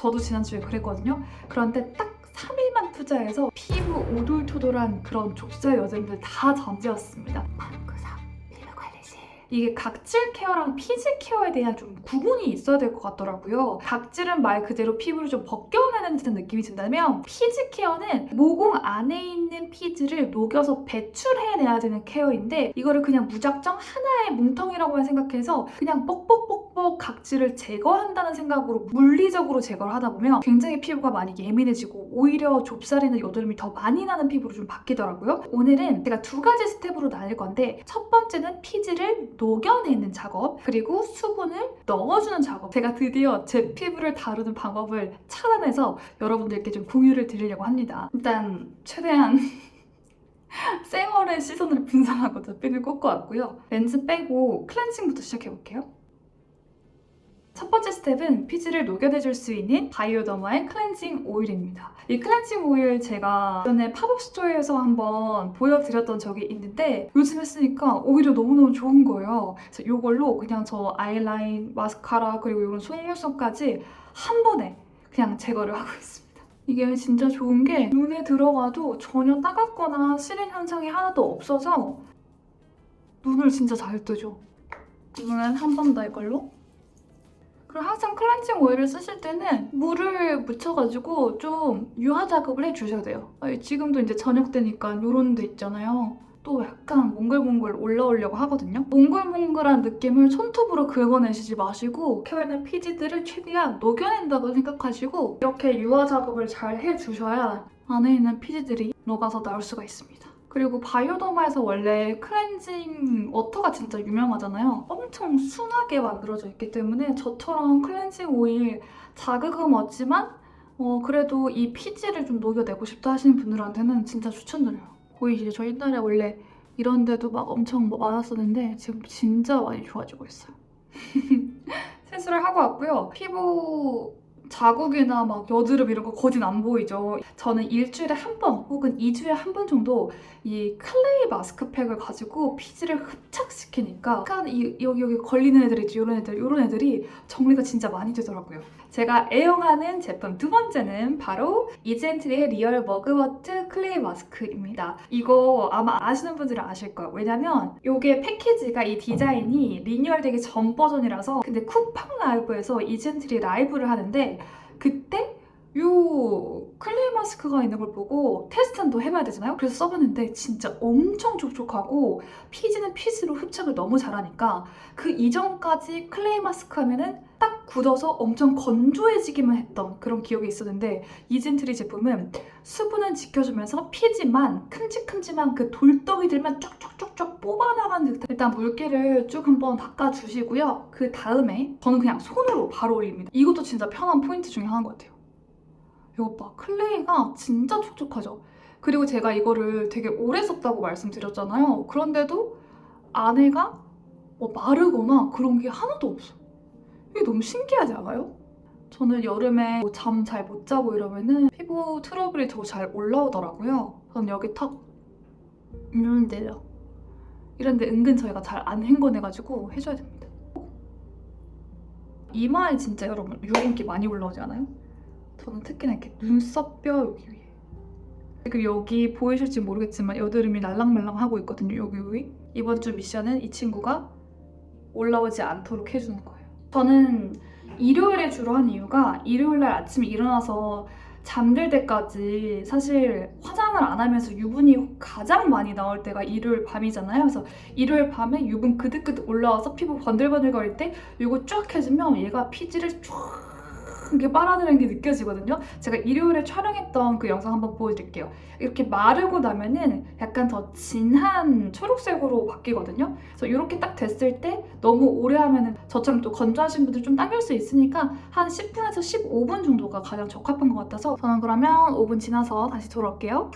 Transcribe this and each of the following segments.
저도 지난주에 그랬거든요. 그런데 딱 3일만 투자해서 피부 오돌토돌한 그런 좁쌀 여드름들 다 잠재웠습니다. 방구석 피부관리실. 이게 각질 케어랑 피지 케어에 대한 좀 구분이 있어야 될 것 같더라고요. 각질은 말 그대로 피부를 좀 벗겨내는 듯한 느낌이 든다면 피지 케어는 모공 안에 있는 피지를 녹여서 배출해내야 되는 케어인데 이거를 그냥 무작정 하나의 뭉텅이라고만 생각해서 그냥 뻑뻑뻑뻑 각질을 제거한다는 생각으로 물리적으로 제거를 하다 보면 굉장히 피부가 많이 예민해지고 오히려 좁쌀이나 여드름이 더 많이 나는 피부로 좀 바뀌더라고요. 오늘은 제가 2가지 스텝으로 나눌 건데 첫 번째는 피지를 녹여내는 작업, 그리고 수분을 넣어주는 작업. 제가 드디어 제 피부를 다루는 방법을 찾아내서 여러분들께 좀 공유를 드리려고 합니다. 일단 최대한 쌩얼의 시선을 분산하고 핀을 꽂고 왔고요. 렌즈 빼고 클렌징부터 시작해볼게요. 첫 번째 스텝은 피지를 녹여내줄 수 있는 바이오더마의 클렌징 오일입니다. 이 클렌징 오일 제가 전에 팝업 스토어에서 한번 보여드렸던 적이 있는데 요즘에 쓰니까 오히려 너무너무 좋은 거예요. 그래서 이걸로 그냥 저 아이라인, 마스카라 그리고 이런 속눈썹까지 한 번에 그냥 제거를 하고 있습니다. 이게 진짜 좋은 게 눈에 들어가도 전혀 따갑거나 시린 현상이 하나도 없어서 눈을 진짜 잘 뜨죠. 눈은 한 번 더 이걸로. 그리고 항상 클렌징 오일을 쓰실 때는 물을 묻혀가지고 좀 유화 작업을 해주셔야 돼요. 지금도 이제 저녁 때니까 이런 데 있잖아요. 또 약간 몽글몽글 올라오려고 하거든요. 몽글몽글한 느낌을 손톱으로 긁어내시지 마시고 케어있는 피지들을 최대한 녹여낸다고 생각하시고 이렇게 유화 작업을 잘 해주셔야 안에 있는 피지들이 녹아서 나올 수가 있습니다. 그리고 바이오더마에서 원래 클렌징 워터가 진짜 유명하잖아요. 엄청 순하게 만들어져 있기 때문에 저처럼 클렌징 오일 자극은 없지만 그래도 이 피지를 좀 녹여내고 싶다 하시는 분들한테는 진짜 추천드려요. 보이시죠? 저 옛날에 원래 이런 데도 막 엄청 많았었는데 지금 진짜 많이 좋아지고 있어요. 세수를 하고 왔고요. 피부 자국이나 막 여드름 이런 거 거진 안 보이죠. 저는 일주일에 한 번 혹은 2주에 한 번 정도 이 클레이 마스크팩을 가지고 피지를 흡착시키니까 약간 여기 걸리는 애들 있죠. 이런 애들이 정리가 진짜 많이 되더라고요. 제가 애용하는 제품 두 번째는 바로 이젠트리의 리얼 머그워트 클레이 마스크입니다. 이거 아마 아시는 분들은 아실 거예요. 왜냐면 이게 패키지가 이 디자인이 리뉴얼되기 전 버전이라서 근데 쿠팡 라이브에서 이젠트리 라이브를 하는데 그때 요 클레이 마스크가 있는 걸 보고 테스트는 또 해봐야 되잖아요? 그래서 써봤는데 진짜 엄청 촉촉하고 피지는 피지로 흡착을 너무 잘하니까 그 이전까지 클레이 마스크 하면은 딱 굳어서 엄청 건조해지기만 했던 그런 기억이 있었는데 이젠트리 제품은 수분은 지켜주면서 피지만 큼직큼직한 그 돌덩이들만 쫙쫙쫙쫙 뽑아나가는 듯한 일단 물기를 쭉 한번 닦아주시고요. 그 다음에 저는 그냥 손으로 바로 올립니다. 이것도 진짜 편한 포인트 중에 하나인 것 같아요. 이것 봐, 클레이가 진짜 촉촉하죠? 그리고 제가 이거를 되게 오래 썼다고 말씀드렸잖아요. 그런데도 안에가 마르거나 그런 게 하나도 없어. 이게 너무 신기하지 않아요? 저는 여름에 잠 잘 못 자고 이러면은 피부 트러블이 더 잘 올라오더라고요. 저는 여기 턱 이런 데요. 이런데 은근 저희가 잘 안 헹궈내가지고 해줘야 됩니다. 이마에 진짜 여러분 유분기 많이 올라오지 않아요? 저는 특히나 이렇게 눈썹뼈 여기 위에. 그리고 여기 보이실지 모르겠지만 여드름이 날랑말랑하고 있거든요. 여기. 이번 주 미션은 이 친구가 올라오지 않도록 해주는 거예요. 저는 일요일에 주로 한 이유가 일요일날 아침에 일어나서 잠들 때까지 사실 화장을 안 하면서 유분이 가장 많이 나올 때가 일요일 밤이잖아요. 그래서 일요일 밤에 유분 그득그득 올라와서 피부 번들번들거릴 때 이거 쫙 해주면 얘가 피지를 쫙 이렇게 빨아들이는 게 느껴지거든요. 제가 일요일에 촬영했던 그 영상 한번 보여드릴게요. 이렇게 마르고 나면은 약간 더 진한 초록색으로 바뀌거든요. 그래서 이렇게 딱 됐을 때 너무 오래 하면은 저처럼 또 건조하신 분들 좀 당길 수 있으니까 한 10분에서 15분 정도가 가장 적합한 것 같아서 저는 그러면 5분 지나서 다시 돌아올게요.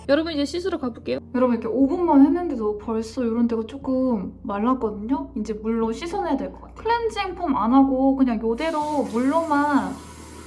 여러분 이제 씻으러 가볼게요. 여러분 이렇게 5분만 했는데도 벌써 이런 데가 조금 말랐거든요. 이제 물로 씻어내야 될 것 같아요. 클렌징 폼 안 하고 그냥 이대로 물로만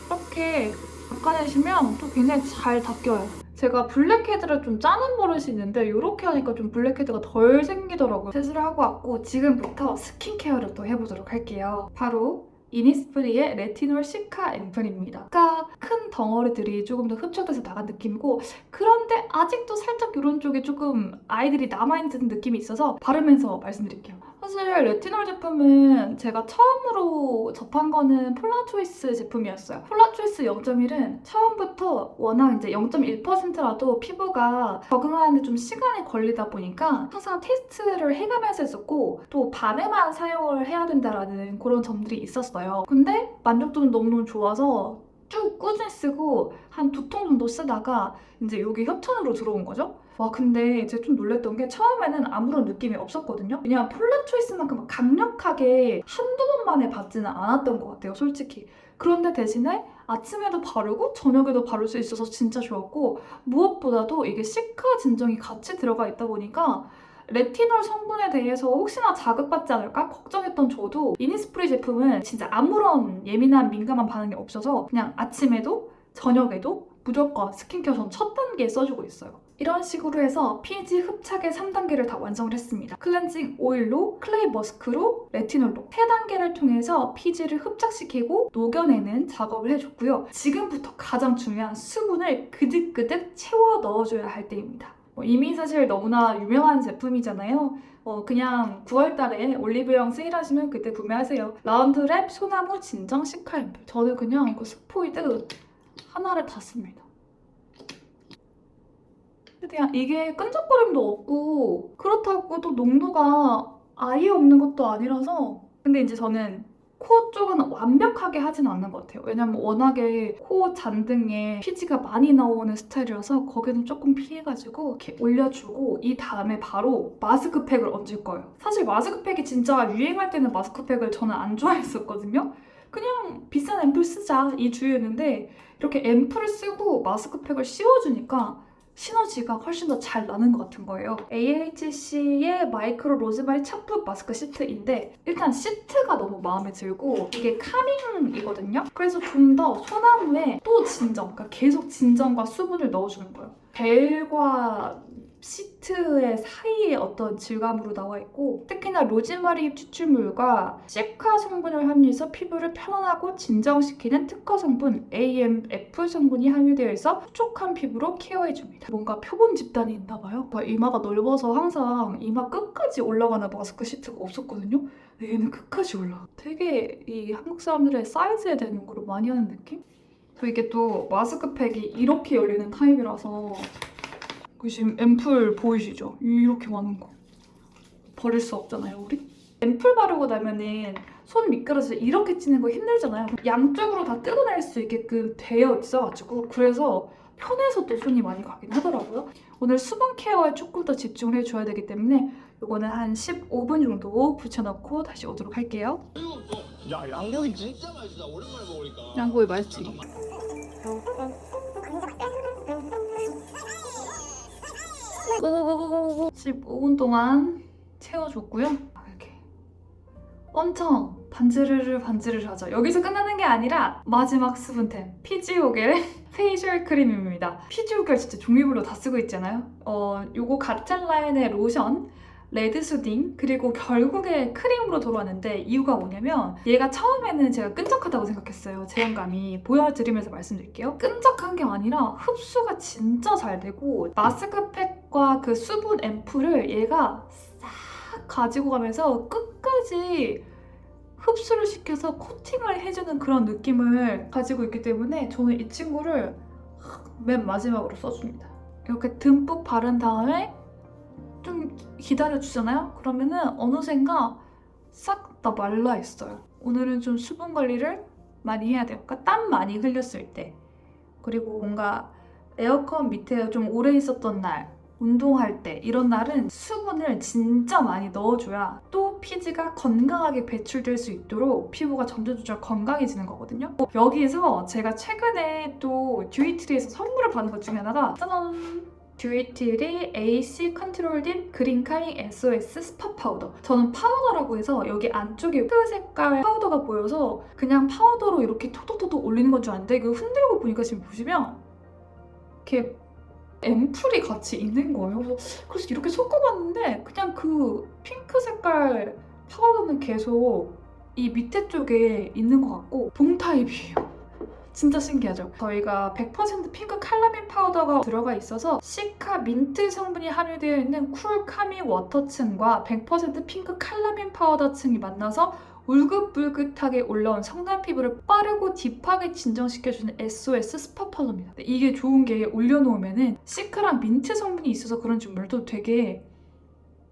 이렇게 닦아내시면 또 굉장히 잘 닦여요. 제가 블랙헤드를 좀 짜는 버릇이 있는데 이렇게 하니까 좀 블랙헤드가 덜 생기더라고요. 세수를 하고 왔고 지금부터 스킨케어를 또 해보도록 할게요. 바로 이니스프리의 레티놀 시카 앰플입니다. 아까 큰 덩어리들이 조금 더 흡착돼서 나간 느낌이고 그런데 아직도 살짝 이런 쪽에 조금 아이들이 남아있는 느낌이 있어서 바르면서 말씀드릴게요. 사실 레티놀 제품은 제가 처음으로 접한 거는 폴라초이스 제품이었어요. 폴라초이스 0.1은 처음부터 워낙 이제 0.1%라도 피부가 적응하는데 좀 시간이 걸리다 보니까 항상 테스트를 해가면서 했었고 또 밤에만 사용을 해야 된다라는 그런 점들이 있었어요. 근데 만족도는 너무너무 좋아서 쭉 꾸준히 쓰고 한 2통 정도 쓰다가 이제 여기 협찬으로 들어온 거죠. 와 근데 제가 좀 놀랬던 게 처음에는 아무런 느낌이 없었거든요. 왜냐면 폴라초이스만큼 강력하게 한두 번 만에 받지는 않았던 것 같아요, 솔직히. 그런데 대신에 아침에도 바르고 저녁에도 바를 수 있어서 진짜 좋았고 무엇보다도 이게 시카 진정이 같이 들어가 있다 보니까 레티놀 성분에 대해서 혹시나 자극받지 않을까 걱정했던 저도 이니스프리 제품은 진짜 아무런 예민한 민감한 반응이 없어서 그냥 아침에도 저녁에도 무조건 스킨케어 전 첫 단계에 써주고 있어요. 이런 식으로 해서 피지 흡착의 3단계를 다 완성을 했습니다. 클렌징 오일로, 클레이 머스크로, 레티놀로 3단계를 통해서 피지를 흡착시키고 녹여내는 작업을 해줬고요. 지금부터 가장 중요한 수분을 그득그득 채워 넣어줘야 할 때입니다. 이미 사실 너무나 유명한 제품이잖아요. 그냥 9월달에 올리브영 세일하시면 그때 구매하세요. 라운드랩 소나무 진정 시카 앰플. 저는 그냥 이거 스포이드 하나를 다 씁니다. 그냥 이게 끈적거림도 없고 그렇다고 또 농도가 아예 없는 것도 아니라서 근데 이제 저는 코 쪽은 완벽하게 하진 않는 것 같아요. 왜냐면 워낙에 코 잔등에 피지가 많이 나오는 스타일이라서 거기는 조금 피해가지고 이렇게 올려주고 이 다음에 바로 마스크팩을 얹을 거예요. 사실 마스크팩이 진짜 유행할 때는 마스크팩을 저는 안 좋아했었거든요. 그냥 비싼 앰플 쓰자 이 주의였는데 이렇게 앰플을 쓰고 마스크팩을 씌워주니까 시너지가 훨씬 더 잘 나는 것 같은 거예요. AHC의 마이크로 로즈마리 샴푸 마스크 시트인데 일단 시트가 너무 마음에 들고 이게 카밍이거든요. 그래서 좀 더 소나무에 또 진정, 그러니까 계속 진정과 수분을 넣어주는 거예요. 젤과 시트의 사이에 어떤 질감으로 나와 있고 특히나 로즈마리 추출물과 시카 성분을 함유해서 피부를 편안하고 진정시키는 특허 성분 AMF 성분이 함유되어 있어 촉촉한 피부로 케어해줍니다. 뭔가 표본 집단이 있나 봐요. 이마가 넓어서 항상 이마 끝까지 올라가는 마스크 시트가 없었거든요. 근데 얘는 끝까지 올라가. 되게 이 한국 사람들의 사이즈에 대한 연구를 많이 하는 느낌? 이게 또 마스크팩이 이렇게 열리는 타입이라서 지금 앰플 보이시죠? 이렇게 많은 거 버릴 수 없잖아요 우리? 앰플 바르고 나면은 손 미끄러져서 이렇게 찌는 거 힘들잖아요. 양쪽으로 다 뜯어낼 수 있게끔 되어 있어가지고 그래서 편해서 또 손이 많이 가긴 하더라고요. 오늘 수분 케어에 조금 더 집중을 해줘야 되기 때문에 이거는 한 15분 정도 붙여놓고 다시 오도록 할게요. 야 양고기 진짜 맛있다. 오랜만에 먹으니까. 양고기 맛있지? 15분 동안 채워줬고요. 이렇게 엄청 반지르르 하죠. 여기서 끝나는 게 아니라 마지막 수분템 피지오겔의 페이셜 크림입니다. 피지오겔 진짜 종류별로 다 쓰고 있잖아요. 요거 같은 라인의 로션 레드 수딩 그리고 결국에 크림으로 돌아왔는데 이유가 뭐냐면 얘가 처음에는 제가 끈적하다고 생각했어요. 제형감이 보여드리면서 말씀드릴게요. 끈적한 게 아니라 흡수가 진짜 잘 되고 마스크팩과 그 수분 앰플을 얘가 싹 가지고 가면서 끝까지 흡수를 시켜서 코팅을 해주는 그런 느낌을 가지고 있기 때문에 저는 이 친구를 맨 마지막으로 써줍니다. 이렇게 듬뿍 바른 다음에 좀 기다려주잖아요? 그러면은 어느샌가 싹 다 말라있어요. 오늘은 좀 수분 관리를 많이 해야 돼요. 그러니까 땀 많이 흘렸을 때 그리고 뭔가 에어컨 밑에 좀 오래 있었던 날 운동할 때 이런 날은 수분을 진짜 많이 넣어줘야 또 피지가 건강하게 배출될 수 있도록 피부가 점점 건강해지는 거거든요. 여기서 제가 최근에 또 듀이트리에서 선물을 받은 것 중에 하나가 짜잔! 듀이트리 AC 컨트롤 딥 그린 카밍 SOS 스파 파우더. 저는 파우더라고 해서 여기 안쪽에 핑크 색깔 파우더가 보여서 그냥 파우더로 이렇게 톡톡톡톡 올리는 건 줄 알았는데 이거 흔들고 보니까 지금 보시면 이렇게 앰플이 같이 있는 거예요. 그래서 이렇게 섞어봤는데 그냥 그 핑크 색깔 파우더는 계속 이 밑에 쪽에 있는 것 같고 봄 타입이에요. 진짜 신기하죠? 저희가 100% 핑크 칼라민 파우더가 들어가 있어서 시카 민트 성분이 함유되어 있는 쿨 카미 워터층과 100% 핑크 칼라민 파우더층이 만나서 울긋불긋하게 올라온 성난 피부를 빠르고 딥하게 진정시켜주는 SOS 스파 펄러입니다. 이게 좋은 게 올려놓으면은 시카랑 민트 성분이 있어서 그런지 몰라도 되게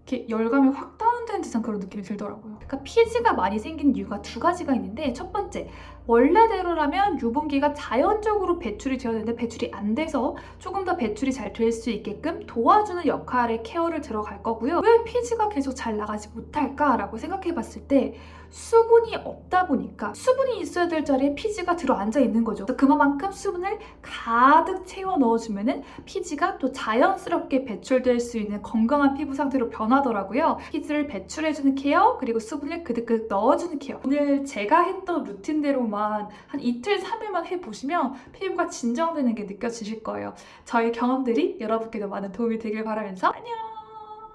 이렇게 열감이 확 다운되는 듯한 그런 느낌이 들더라고요. 그러니까 피지가 많이 생긴 이유가 두 가지가 있는데 첫 번째, 원래대로라면 유분기가 자연적으로 배출이 되어야 되는데 배출이 안 돼서 조금 더 배출이 잘 될 수 있게끔 도와주는 역할의 케어를 들어갈 거고요. 왜 피지가 계속 잘 나가지 못할까라고 생각해 봤을 때 수분이 없다 보니까 수분이 있어야 될 자리에 피지가 들어앉아 있는 거죠. 그만큼 수분을 가득 채워 넣어주면은 피지가 또 자연스럽게 배출될 수 있는 건강한 피부 상태로 변하더라고요. 피지를 배출해주는 케어 그리고 수분을 그득그득 넣어주는 케어. 오늘 제가 했던 루틴대로만 한 이틀, 3일만 해보시면 피부가 진정되는 게 느껴지실 거예요. 저희 경험들이 여러분께도 많은 도움이 되길 바라면서 안녕!